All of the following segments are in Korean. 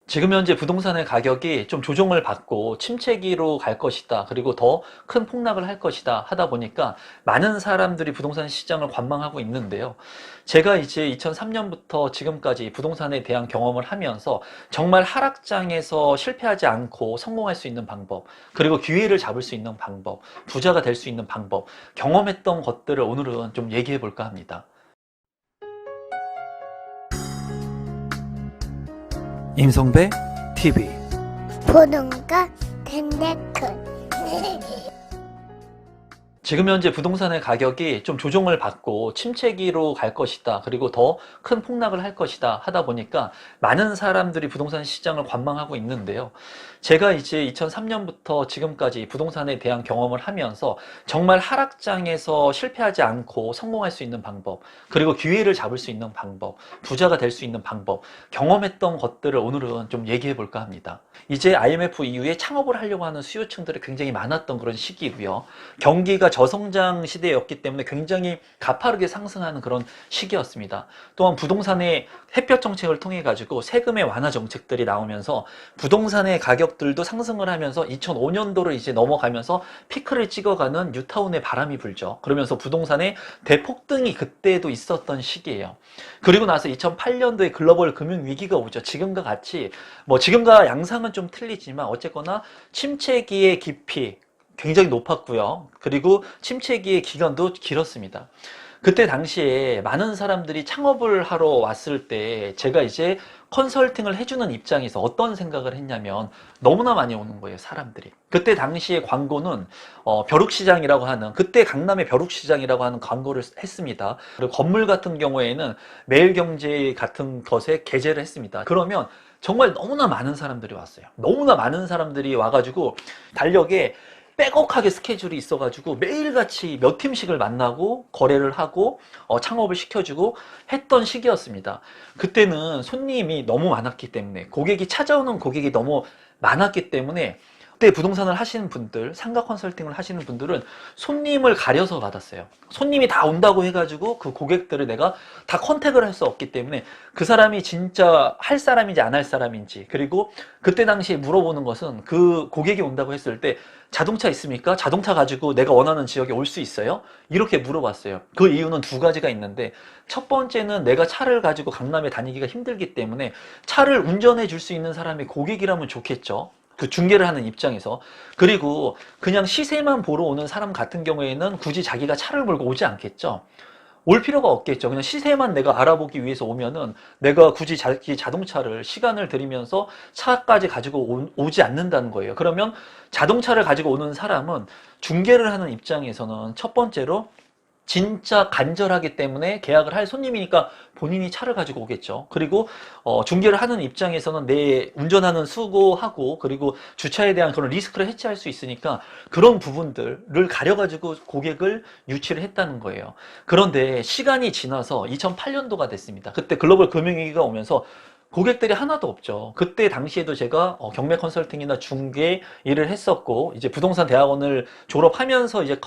지금 현재 부동산의 가격이 좀 조정을 받고 침체기로 갈 것이다. 그리고 더 큰 폭락을 할 것이다. 하다 보니까 많은 사람들이 부동산 시장을 관망하고 있는데요. 제가 이제 2003년부터 지금까지 부동산에 대한 경험을 하면서 정말 하락장에서 실패하지 않고 성공할 수 있는 방법, 그리고 기회를 잡을 수 있는 방법, 부자가 될 수 있는 방법, 경험했던 것들을 오늘은 좀 얘기해 볼까 합니다. 임성배 TV. 보는가 텐데크. 지금 현재 부동산의 가격이 좀 조정을 받고 침체기로 갈 것이다. 그리고 더 큰 폭락을 할 것이다. 하다 보니까 많은 사람들이 부동산 시장을 관망하고 있는데요. 제가 이제 2003년부터 지금까지 부동산에 대한 경험을 하면서 정말 하락장에서 실패하지 않고 성공할 수 있는 방법, 그리고 기회를 잡을 수 있는 방법, 부자가 될 수 있는 방법, 경험했던 것들을 오늘은 좀 얘기해 볼까 합니다. 이제 IMF 이후에 창업을 하려고 하는 수요층들이 굉장히 많았던 그런 시기고요. 경기가 저성장 시대였기 때문에 굉장히 가파르게 상승하는 그런 시기였습니다. 또한 부동산의 햇볕 정책을 통해 가지고 세금의 완화 정책들이 나오면서 부동산의 가격들도 상승을 하면서 2005년도를 이제 넘어가면서 피크를 찍어가는 뉴타운의 바람이 불죠. 그러면서 부동산의 대폭등이 그때도 있었던 시기예요. 그리고 나서 2008년도에 글로벌 금융 위기가 오죠. 지금과 같이 지금과 양상은 좀 틀리지만 어쨌거나 침체기의 깊이 굉장히 높았고요. 그리고 침체기의 기간도 길었습니다. 그때 당시에 많은 사람들이 창업을 하러 왔을 때 제가 이제 컨설팅을 해주는 입장에서 어떤 생각을 했냐면 너무나 많이 오는 거예요, 사람들이. 그때 당시에 광고는 벼룩시장이라고 하는, 그때 강남의 벼룩시장이라고 하는 광고를 했습니다. 그리고 건물 같은 경우에는 매일경제 같은 것에 게재를 했습니다. 그러면 정말 너무나 많은 사람들이 왔어요. 너무나 많은 사람들이 와가지고 달력에 빼곡하게 스케줄이 있어가지고 매일같이 몇 팀씩을 만나고 거래를 하고 창업을 시켜주고 했던 시기였습니다. 그때는 손님이 너무 많았기 때문에, 고객이 찾아오는 고객이 너무 많았기 때문에 그때 부동산을 하시는 분들, 상가 컨설팅을 하시는 분들은 손님을 가려서 받았어요. 손님이 다 온다고 해가지고 그 고객들을 내가 다 컨택을 할 수 없기 때문에 그 사람이 진짜 할 사람인지 안 할 사람인지, 그리고 그때 당시에 물어보는 것은 그 고객이 온다고 했을 때 자동차 있습니까? 자동차 가지고 내가 원하는 지역에 올 수 있어요? 이렇게 물어봤어요. 그 이유는 두 가지가 있는데, 첫 번째는 내가 차를 가지고 강남에 다니기가 힘들기 때문에 차를 운전해 줄 수 있는 사람이 고객이라면 좋겠죠. 그 중개를 하는 입장에서. 그리고 그냥 시세만 보러 오는 사람 같은 경우에는 굳이 자기가 차를 몰고 오지 않겠죠. 올 필요가 없겠죠. 그냥 시세만 내가 알아보기 위해서 오면은 내가 굳이 자기 자동차를 시간을 들이면서 차까지 가지고 오지 않는다는 거예요. 그러면 자동차를 가지고 오는 사람은 중개를 하는 입장에서는 첫 번째로 진짜 간절하기 때문에 계약을 할 손님이니까 본인이 차를 가지고 오겠죠. 그리고 중개를 하는 입장에서는 내 운전하는 수고하고, 그리고 주차에 대한 그런 리스크를 해치할 수 있으니까 그런 부분들을 가려가지고 고객을 유치를 했다는 거예요. 그런데 시간이 지나서 2008년도가 됐습니다. 그때 글로벌 금융위기가 오면서 고객들이 하나도 없죠. 그때 당시에도 제가 경매 컨설팅이나 중개 일을 했었고, 이제 부동산 대학원을 졸업하면서 이제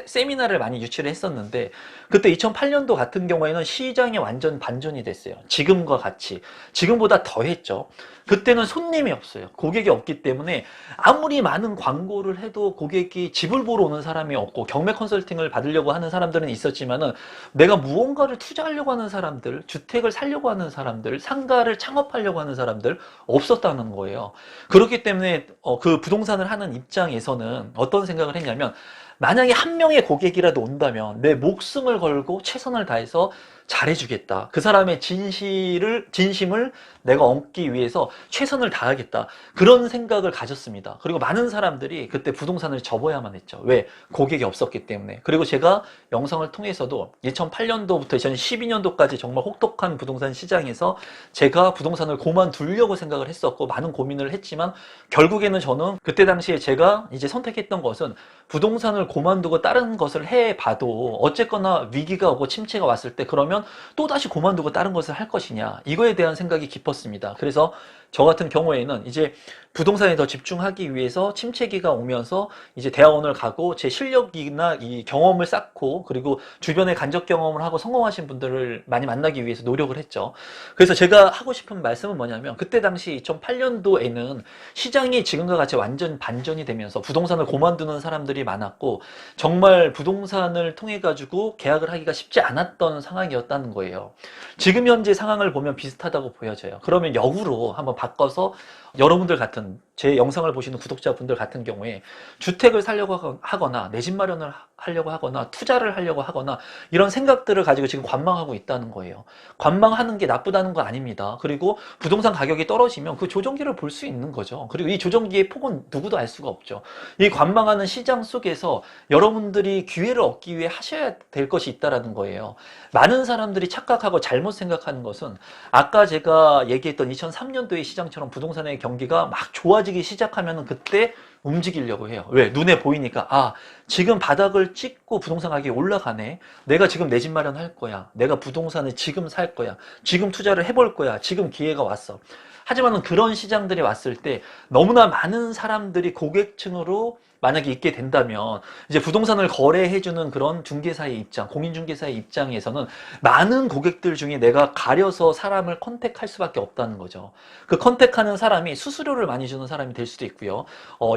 세미나를 많이 유치를 했었는데, 그때 2008년도 같은 경우에는 시장이 완전 반전이 됐어요. 지금과 같이. 지금보다 더 했죠. 그때는 손님이 없어요. 고객이 없기 때문에 아무리 많은 광고를 해도 고객이 집을 보러 오는 사람이 없고, 경매 컨설팅을 받으려고 하는 사람들은 있었지만은 내가 무언가를 투자하려고 하는 사람들, 주택을 사려고 하는 사람들, 상가를 창업하려고 하는 사람들 없었다는 거예요. 그렇기 때문에 그 부동산을 하는 입장에서는 어떤 생각을 했냐면, 만약에 한 명의 고객이라도 온다면 내 목숨을 걸고 최선을 다해서 잘해주겠다. 그 사람의 진심을 내가 얻기 위해서 최선을 다하겠다. 그런 생각을 가졌습니다. 그리고 많은 사람들이 그때 부동산을 접어야만 했죠. 왜? 고객이 없었기 때문에. 그리고 제가 영상을 통해서도 2008년도부터 2012년도까지 정말 혹독한 부동산 시장에서 제가 부동산을 그만두려고 생각을 했었고, 많은 고민을 했지만 결국에는 저는 그때 당시에 제가 이제 선택했던 것은, 부동산을 그만두고 다른 것을 해봐도 어쨌거나 위기가 오고 침체가 왔을 때 그러면 또다시 그만두고 다른 것을 할 것이냐, 이거에 대한 생각이 깊었습니다. 그래서 저 같은 경우에는 이제 부동산에 더 집중하기 위해서 침체기가 오면서 이제 대학원을 가고 제 실력이나 이 경험을 쌓고 그리고 주변에 간접 경험을 하고 성공하신 분들을 많이 만나기 위해서 노력을 했죠. 그래서 제가 하고 싶은 말씀은 뭐냐면 그때 당시 2008년도에는 시장이 지금과 같이 완전 반전이 되면서 부동산을 고만두는 사람들이 많았고 정말 부동산을 통해 가지고 계약을 하기가 쉽지 않았던 상황이었다는 거예요. 지금 현재 상황을 보면 비슷하다고 보여져요. 그러면 역으로 한번 바꿔서 여러분들 같은 제 영상을 보시는 구독자분들 같은 경우에 주택을 사려고 하거나 내 집 마련을 하려고 하거나 투자를 하려고 하거나 이런 생각들을 가지고 지금 관망하고 있다는 거예요. 관망하는 게 나쁘다는 거 아닙니다. 그리고 부동산 가격이 떨어지면 그 조정기를 볼 수 있는 거죠. 그리고 이 조정기의 폭은 누구도 알 수가 없죠. 이 관망하는 시장 속에서 여러분들이 기회를 얻기 위해 하셔야 될 것이 있다라는 거예요. 많은 사람들이 착각하고 잘못 생각하는 것은 아까 제가 얘기했던 2003년도의 시장처럼 부동산의 경기가 막 좋아지기 시작하면 그때 움직이려고 해요. 왜? 눈에 보이니까 아 지금 바닥을 찍고 부동산 가격이 올라가네. 내가 지금 내 집 마련할 거야. 내가 부동산을 지금 살 거야. 지금 투자를 해볼 거야. 지금 기회가 왔어. 하지만 그런 시장들이 왔을 때 너무나 많은 사람들이 고객층으로 만약에 있게 된다면 이제 부동산을 거래해주는 그런 중개사의 입장, 공인중개사의 입장에서는 많은 고객들 중에 내가 가려서 사람을 컨택할 수밖에 없다는 거죠. 그 컨택하는 사람이 수수료를 많이 주는 사람이 될 수도 있고요.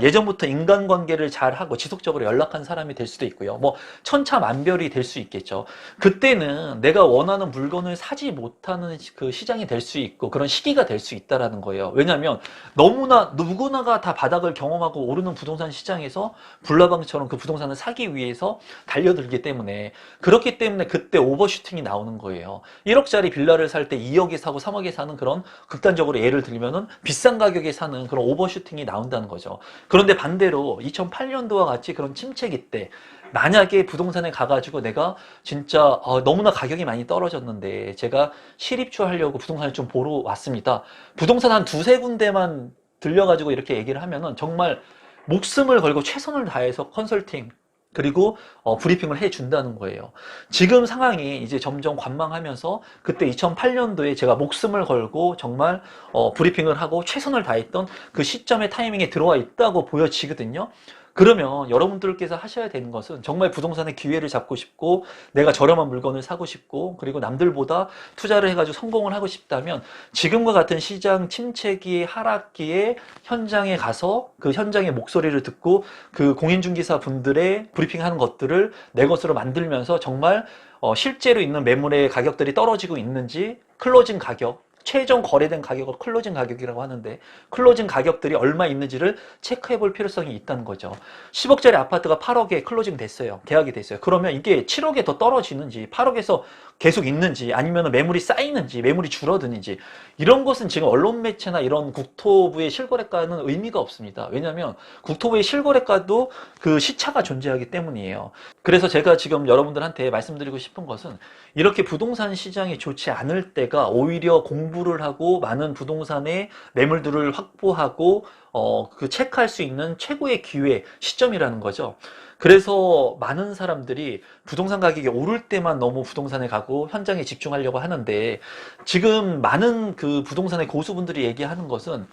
예전부터 인간관계를 잘하고 지속적으로 연락한 사람이 될 수도 있고요. 뭐 천차만별이 될 수 있겠죠. 그때는 내가 원하는 물건을 사지 못하는 그 시장이 될 수 있고 그런 시기가 될 수 있다라는 거예요. 왜냐하면 너무나 누구나가 다 바닥을 경험하고 오르는 부동산 시장에서 불나방처럼 그 부동산을 사기 위해서 달려들기 때문에 그렇기 때문에 그때 오버슈팅이 나오는 거예요. 1억짜리 빌라를 살 때 2억에 사고 3억에 사는 그런 극단적으로 예를 들면은 비싼 가격에 사는 그런 오버슈팅이 나온다는 거죠. 그런데 반대로 2008년도와 같이 그런 침체기 때 만약에 부동산에 가가지고 내가 진짜 너무나 가격이 많이 떨어졌는데 제가 실입주하려고 부동산을 좀 보러 왔습니다. 부동산 한 두세 군데만 들려가지고 이렇게 얘기를 하면은 정말 목숨을 걸고 최선을 다해서 컨설팅 그리고 브리핑을 해준다는 거예요. 지금 상황이 이제 점점 관망하면서 그때 2008년도에 제가 목숨을 걸고 정말 브리핑을 하고 최선을 다했던 그 시점의 타이밍에 들어와 있다고 보여지거든요. 그러면 여러분들께서 하셔야 되는 것은 정말 부동산의 기회를 잡고 싶고 내가 저렴한 물건을 사고 싶고 그리고 남들보다 투자를 해가지고 성공을 하고 싶다면 지금과 같은 시장 침체기의 하락기에 현장에 가서 그 현장의 목소리를 듣고 그 공인중개사 분들의 브리핑하는 것들을 내 것으로 만들면서 정말 실제로 있는 매물의 가격들이 떨어지고 있는지 클로징 가격 최종 거래된 가격을 클로징 가격이라고 하는데 클로징 가격들이 얼마 있는지를 체크해 볼 필요성이 있다는 거죠. 10억짜리 아파트가 8억에 클로징 됐어요. 계약이 됐어요. 그러면 이게 7억에 더 떨어지는지 8억에서 계속 있는지 아니면 매물이 쌓이는지 매물이 줄어드는지 이런 것은 지금 언론 매체나 이런 국토부의 실거래가는 의미가 없습니다. 왜냐하면 국토부의 실거래가도 그 시차가 존재하기 때문이에요. 그래서 제가 지금 여러분들한테 말씀드리고 싶은 것은 이렇게 부동산 시장이 좋지 않을 때가 오히려 공부를 하고 많은 부동산의 매물들을 확보하고 그 체크할 수 있는 최고의 기회 시점이라는 거죠. 그래서 많은 사람들이 부동산 가격이 오를 때만 너무 부동산에 가고 현장에 집중하려고 하는데 지금 많은 그 부동산의 고수분들이 얘기하는 것은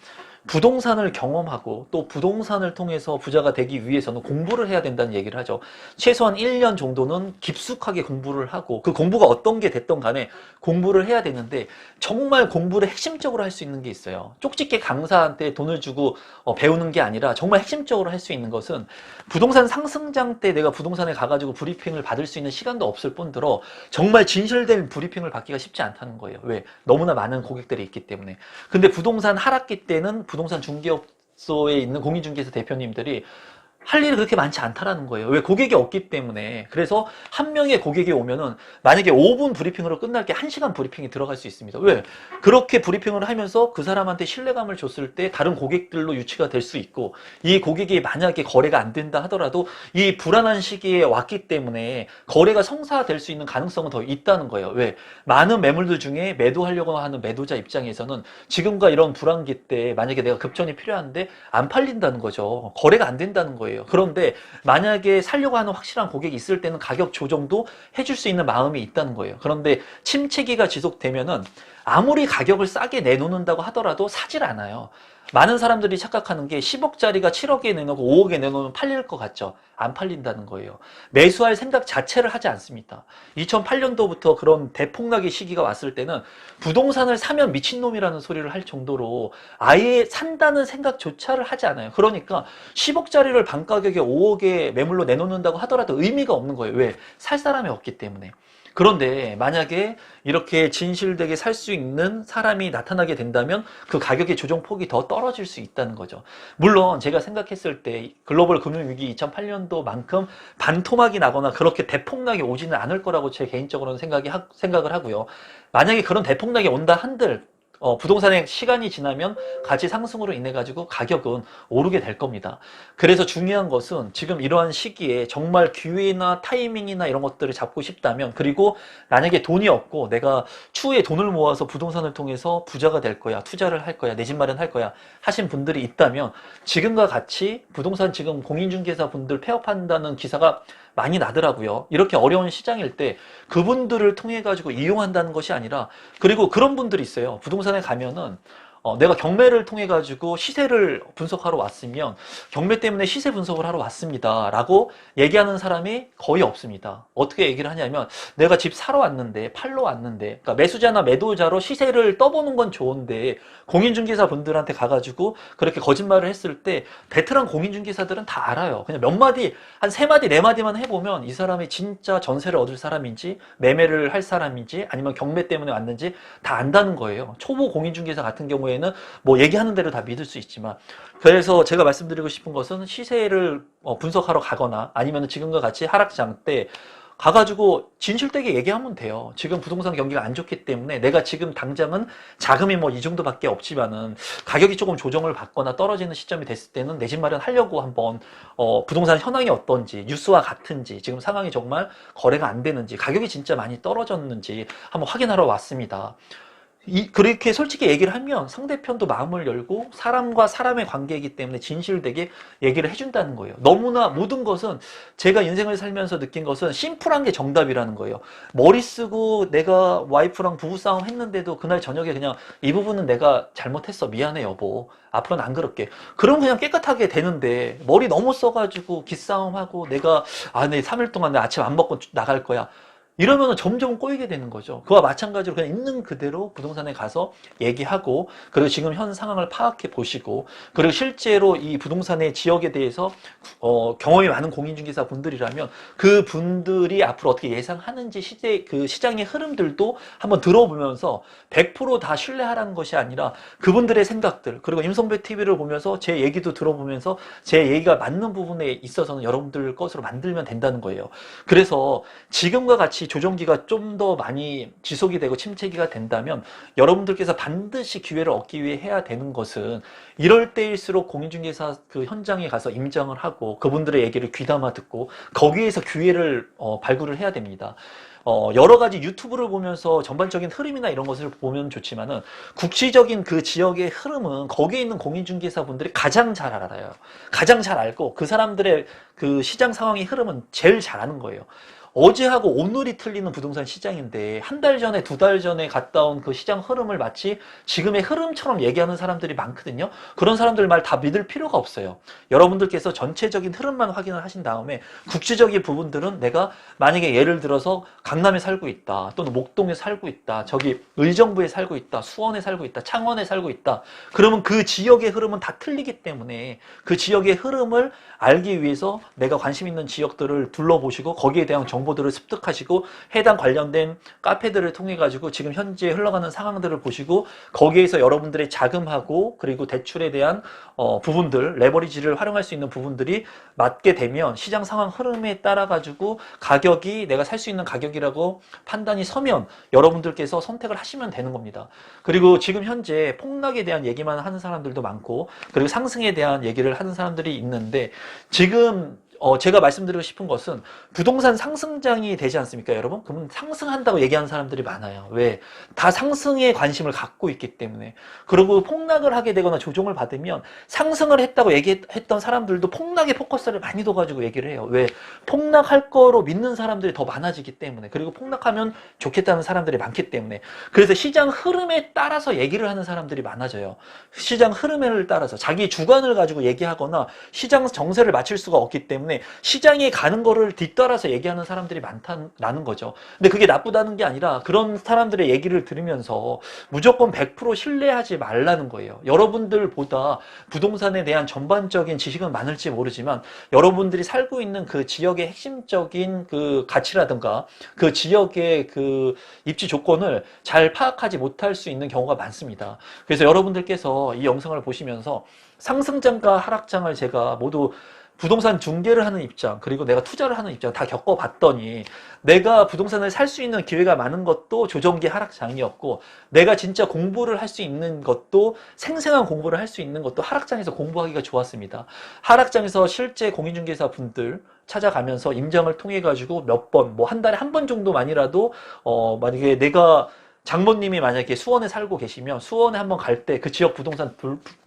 부동산을 경험하고 또 부동산을 통해서 부자가 되기 위해서는 공부를 해야 된다는 얘기를 하죠. 최소한 1년 정도는 깊숙하게 공부를 하고 그 공부가 어떤 게 됐던 간에 공부를 해야 되는데 정말 공부를 핵심적으로 할 수 있는 게 있어요. 쪽집게 강사한테 돈을 주고 배우는 게 아니라 정말 핵심적으로 할 수 있는 것은 부동산 상승장 때 내가 부동산에 가가지고 브리핑을 받을 수 있는 시간도 없을 뿐더러 정말 진실된 브리핑을 받기가 쉽지 않다는 거예요. 왜? 너무나 많은 고객들이 있기 때문에. 근데 부동산 하락기 때는 부동산 중개업소에 있는 공인중개사 대표님들이 할 일이 그렇게 많지 않다라는 거예요. 왜? 고객이 없기 때문에. 그래서 한 명의 고객이 오면은 만약에 5분 브리핑으로 끝날 게 1시간 브리핑이 들어갈 수 있습니다. 왜? 그렇게 브리핑을 하면서 그 사람한테 신뢰감을 줬을 때 다른 고객들로 유치가 될 수 있고 이 고객이 만약에 거래가 안 된다 하더라도 이 불안한 시기에 왔기 때문에 거래가 성사될 수 있는 가능성은 더 있다는 거예요. 왜? 많은 매물들 중에 매도하려고 하는 매도자 입장에서는 지금과 이런 불안기 때 만약에 내가 급전이 필요한데 안 팔린다는 거죠. 거래가 안 된다는 거예요. 거예요. 그런데 만약에 살려고 하는 확실한 고객이 있을 때는 가격 조정도 해줄 수 있는 마음이 있다는 거예요. 그런데 침체기가 지속되면은 아무리 가격을 싸게 내놓는다고 하더라도 사질 않아요. 많은 사람들이 착각하는 게 10억짜리가 7억에 내놓고 5억에 내놓으면 팔릴 것 같죠? 안 팔린다는 거예요. 매수할 생각 자체를 하지 않습니다. 2008년도부터 그런 대폭락의 시기가 왔을 때는 부동산을 사면 미친놈이라는 소리를 할 정도로 아예 산다는 생각조차를 하지 않아요. 그러니까 10억짜리를 반가격에 5억에 매물로 내놓는다고 하더라도 의미가 없는 거예요. 왜? 살 사람이 없기 때문에. 그런데 만약에 이렇게 진실되게 살 수 있는 사람이 나타나게 된다면 그 가격의 조정폭이 더 떨어질 수 있다는 거죠. 물론 제가 생각했을 때 글로벌 금융위기 2008년도만큼 반토막이 나거나 그렇게 대폭락이 오지는 않을 거라고 제 개인적으로는 생각을 하고요. 만약에 그런 대폭락이 온다 한들 부동산의 시간이 지나면 가치 상승으로 인해 가지고 가격은 오르게 될 겁니다. 그래서 중요한 것은 지금 이러한 시기에 정말 기회나 타이밍이나 이런 것들을 잡고 싶다면, 그리고 만약에 돈이 없고 내가 추후에 돈을 모아서 부동산을 통해서 부자가 될 거야, 투자를 할 거야, 내 집 마련할 거야 하신 분들이 있다면 지금과 같이 부동산 지금 공인중개사 분들 폐업한다는 기사가 많이 나더라고요. 이렇게 어려운 시장일 때 그분들을 통해 가지고 이용한다는 것이 아니라, 그리고 그런 분들이 있어요. 부동산에 가면은 내가 경매를 통해 가지고 시세를 분석하러 왔으면 경매 때문에 시세 분석을 하러 왔습니다 라고 얘기하는 사람이 거의 없습니다. 어떻게 얘기를 하냐면, 내가 집 사러 왔는데, 팔러 왔는데, 그러니까 매수자나 매도자로 시세를 떠보는 건 좋은데 공인중개사 분들한테 가가지고 그렇게 거짓말을 했을 때 베테랑 공인중개사들은 다 알아요. 그냥 몇 마디, 한 세 마디 네 마디만 해보면 이 사람이 진짜 전세를 얻을 사람인지 매매를 할 사람인지 아니면 경매 때문에 왔는지 다 안다는 거예요. 초보 공인중개사 같은 경우에는 뭐 얘기하는 대로 다 믿을 수 있지만, 그래서 제가 말씀드리고 싶은 것은 시세를 분석하러 가거나 아니면 지금과 같이 하락장 때 가가지고 진실되게 얘기하면 돼요. 지금 부동산 경기가 안 좋기 때문에 내가 지금 당장은 자금이 뭐 이 정도밖에 없지만은 가격이 조금 조정을 받거나 떨어지는 시점이 됐을 때는 내 집 마련하려고 한번 부동산 현황이 어떤지, 뉴스와 같은지, 지금 상황이 정말 거래가 안 되는지, 가격이 진짜 많이 떨어졌는지 한번 확인하러 왔습니다. 그렇게 솔직히 얘기를 하면 상대편도 마음을 열고 사람과 사람의 관계이기 때문에 진실되게 얘기를 해준다는 거예요. 너무나 모든 것은, 제가 인생을 살면서 느낀 것은 심플한 게 정답이라는 거예요. 머리 쓰고 내가 와이프랑 부부싸움 했는데도 그날 저녁에 그냥 이 부분은 내가 잘못했어, 미안해 여보, 앞으로는 안 그럴게, 그럼 그냥 깨끗하게 되는데, 머리 너무 써가지고 기싸움하고 내가 내 3일 동안 내 아침 안 먹고 나갈 거야, 이러면 점점 꼬이게 되는 거죠. 그와 마찬가지로 그냥 있는 그대로 부동산에 가서 얘기하고, 그리고 지금 현 상황을 파악해 보시고, 그리고 실제로 이 부동산의 지역에 대해서 경험이 많은 공인중개사 분들이라면 그 분들이 앞으로 어떻게 예상하는지 그 시장의 흐름들도 한번 들어보면서 100%다 신뢰하라는 것이 아니라 그분들의 생각들, 그리고 임성배 TV를 보면서 제 얘기도 들어보면서 제 얘기가 맞는 부분에 있어서는 여러분들 것으로 만들면 된다는 거예요. 그래서 지금과 같이 조정기가 좀 더 많이 지속이 되고 침체기가 된다면 여러분들께서 반드시 기회를 얻기 위해 해야 되는 것은, 이럴 때일수록 공인중개사 그 현장에 가서 임장을 하고 그분들의 얘기를 귀담아 듣고 거기에서 기회를 발굴을 해야 됩니다. 여러 가지 유튜브를 보면서 전반적인 흐름이나 이런 것을 보면 좋지만은 국시적인 그 지역의 흐름은 거기에 있는 공인중개사분들이 가장 잘 알아요. 가장 잘 알고 그 사람들의 그 시장 상황의 흐름은 제일 잘 아는 거예요. 어제하고 오늘이 틀리는 부동산 시장인데 한 달 전에, 두 달 전에 갔다 온 그 시장 흐름을 마치 지금의 흐름처럼 얘기하는 사람들이 많거든요. 그런 사람들 말 다 믿을 필요가 없어요. 여러분들께서 전체적인 흐름만 확인을 하신 다음에 국지적인 부분들은, 내가 만약에 예를 들어서 강남에 살고 있다, 또는 목동에 살고 있다, 저기 의정부에 살고 있다, 수원에 살고 있다, 창원에 살고 있다, 그러면 그 지역의 흐름은 다 틀리기 때문에 그 지역의 흐름을 알기 위해서 내가 관심 있는 지역들을 둘러보시고 거기에 대한 정보들을 습득하시고 해당 관련된 카페들을 통해 가지고 지금 현재 흘러가는 상황들을 보시고 거기에서 여러분들의 자금하고 그리고 대출에 대한 부분들, 레버리지를 활용할 수 있는 부분들이 맞게 되면 시장 상황 흐름에 따라 가지고 가격이 내가 살 수 있는 가격이라고 판단이 서면 여러분들께서 선택을 하시면 되는 겁니다. 그리고 지금 현재 폭락에 대한 얘기만 하는 사람들도 많고, 그리고 상승에 대한 얘기를 하는 사람들이 있는데, 지금 제가 말씀드리고 싶은 것은 부동산 상승장이 되지 않습니까, 여러분? 그러면 상승한다고 얘기하는 사람들이 많아요. 왜? 다 상승에 관심을 갖고 있기 때문에. 그리고 폭락을 하게 되거나 조정을 받으면 상승을 했다고 얘기했던 사람들도 폭락에 포커스를 많이 둬가지고 얘기를 해요. 왜? 폭락할 거로 믿는 사람들이 더 많아지기 때문에. 그리고 폭락하면 좋겠다는 사람들이 많기 때문에. 그래서 시장 흐름에 따라서 얘기를 하는 사람들이 많아져요. 시장 흐름을 따라서 자기 주관을 가지고 얘기하거나 시장 정세를 맞출 수가 없기 때문에 시장에 가는 거를 뒤따라서 얘기하는 사람들이 많다는 거죠. 근데 그게 나쁘다는 게 아니라 그런 사람들의 얘기를 들으면서 무조건 100% 신뢰하지 말라는 거예요. 여러분들보다 부동산에 대한 전반적인 지식은 많을지 모르지만 여러분들이 살고 있는 그 지역의 핵심적인 그 가치라든가 그 지역의 그 입지 조건을 잘 파악하지 못할 수 있는 경우가 많습니다. 그래서 여러분들께서 이 영상을 보시면서 상승장과 하락장을 제가 모두 부동산 중개를 하는 입장, 그리고 내가 투자를 하는 입장 다 겪어봤더니 내가 부동산을 살 수 있는 기회가 많은 것도 조정기 하락장이었고, 내가 진짜 공부를 할 수 있는 것도, 생생한 공부를 할 수 있는 것도 하락장에서 공부하기가 좋았습니다. 하락장에서 실제 공인중개사 분들 찾아가면서 임장을 통해 가지고 몇 번, 뭐 한 달에 한 번 정도만이라도 만약에 내가 장모님이 만약에 수원에 살고 계시면 수원에 한번 갈 때 그 지역 부동산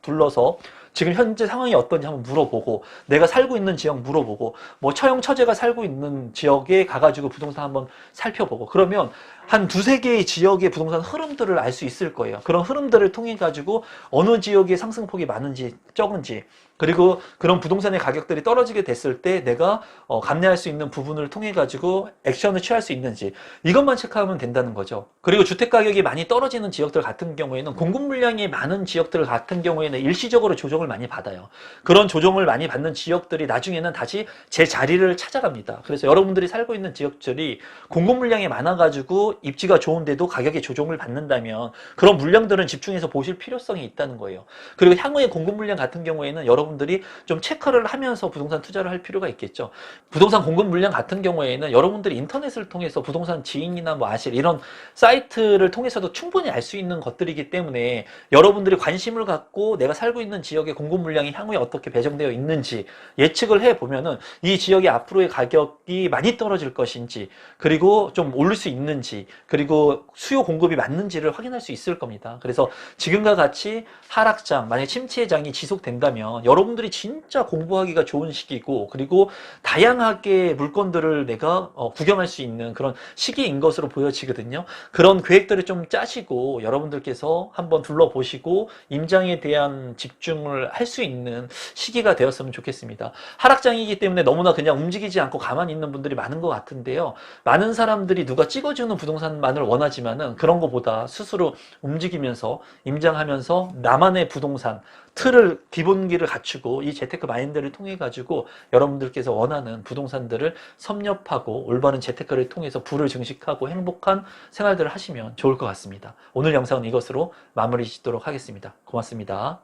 둘러서 지금 현재 상황이 어떤지 한번 물어보고, 내가 살고 있는 지역 물어보고, 뭐 처형 처제가 살고 있는 지역에 가가지고 부동산 한번 살펴보고, 그러면 한 두세 개의 지역의 부동산 흐름들을 알 수 있을 거예요. 그런 흐름들을 통해 가지고 어느 지역의 상승폭이 많은지 적은지, 그리고 그런 부동산의 가격들이 떨어지게 됐을 때 내가 감내할 수 있는 부분을 통해 가지고 액션을 취할 수 있는지, 이것만 체크하면 된다는 거죠. 그리고 주택 가격이 많이 떨어지는 지역들 같은 경우에는, 공급 물량이 많은 지역들 같은 경우에는 일시적으로 조정을 많이 받아요. 그런 조정을 많이 받는 지역들이 나중에는 다시 제 자리를 찾아갑니다. 그래서 여러분들이 살고 있는 지역들이 공급 물량이 많아가지고 입지가 좋은데도 가격에 조정을 받는다면 그런 물량들은 집중해서 보실 필요성이 있다는 거예요. 그리고 향후의 공급 물량 같은 경우에는 여러분들이 좀 체크를 하면서 부동산 투자를 할 필요가 있겠죠. 부동산 공급 물량 같은 경우에는 여러분들이 인터넷을 통해서 부동산 지인이나 뭐 아실 이런 사이트를 통해서도 충분히 알 수 있는 것들이기 때문에, 여러분들이 관심을 갖고 내가 살고 있는 지역의 공급 물량이 향후에 어떻게 배정되어 있는지 예측을 해보면은 이 지역의 앞으로의 가격이 많이 떨어질 것인지, 그리고 좀 오를 수 있는지, 그리고 수요 공급이 맞는지를 확인할 수 있을 겁니다. 그래서 지금과 같이 하락장, 만약 침체장이 지속된다면 여러분들이 진짜 공부하기가 좋은 시기고, 그리고 다양하게 물건들을 내가 구경할 수 있는 그런 시기인 것으로 보여지거든요. 그런 계획들을 좀 짜시고 여러분들께서 한번 둘러보시고 임장에 대한 집중을 할 수 있는 시기가 되었으면 좋겠습니다. 하락장이기 때문에 너무나 그냥 움직이지 않고 가만히 있는 분들이 많은 것 같은데요. 많은 사람들이 누가 찍어주는 부동산만을 원하지만은 그런 것보다 스스로 움직이면서 임장하면서 나만의 부동산 틀을, 기본기를 갖추고 이 재테크 마인드를 통해 가지고 여러분들께서 원하는 부동산들을 섭렵하고 올바른 재테크를 통해서 부를 증식하고 행복한 생활들을 하시면 좋을 것 같습니다. 오늘 영상은 이것으로 마무리 짓도록 하겠습니다. 고맙습니다.